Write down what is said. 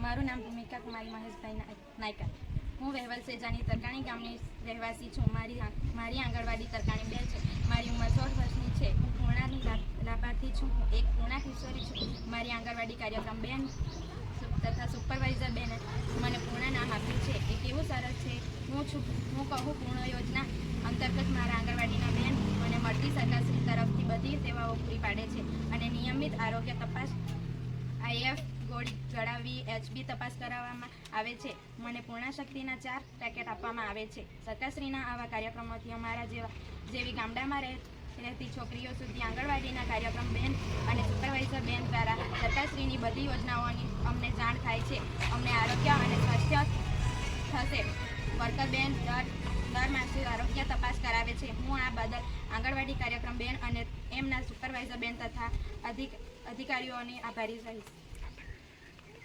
મારું નામ ભૂમિકા કુમારી મહેશભાઈ નાયકા. હું વહેવલ સેજાની તરકાણી ગામની રહેવાસી છું. મારી આંગણવાડી તરકાણી બેન છે. મારી ઉંમર 16 વર્ષની છે. હું પૂર્ણાની લાભાર્થી છું. હું એક પૂર્ણા કિશોરી છું. મારી આંગણવાડી કાર્યક્રમ બેન તથા સુપરવાઇઝર બેન મને પૂર્ણા નામ આપ્યું છે. એ કેવું સરસ છે. હું કહું પૂર્ણ યોજના અંતર્ગત મારા આંગણવાડીના બેન મને મળતી સરકારશ્રી તરફથી બધી સેવાઓ પૂરી પાડે છે અને નિયમિત આરોગ્ય તપાસ, IF ગોળી ચડાવવી, HB તપાસ કરાવવામાં આવે છે. મને પૂર્ણા શક્તિના 4 પેકેટ આપવામાં આવે છે. સરકારશ્રીના આવા કાર્યક્રમોથી અમારા જેવી ગામડામાં રહેતી છોકરીઓ સુધી આંગણવાડીના કાર્યક્રમ બેન અને સુપરવાઇઝર બેન દ્વારા સરકારશ્રીની બધી યોજનાઓની અમને જાણ થાય છે. અમને આરોગ્ય અને સ્વાસ્થ્ય થશે. વર્કર બેન દર માસે આરોગ્ય તપાસ કરાવે છે. હું આ બદલ આંગણવાડી કાર્યક્રમ બેન અને એમના સુપરવાઇઝર બેન તથા અધિકારીઓની આભારી રહીશ.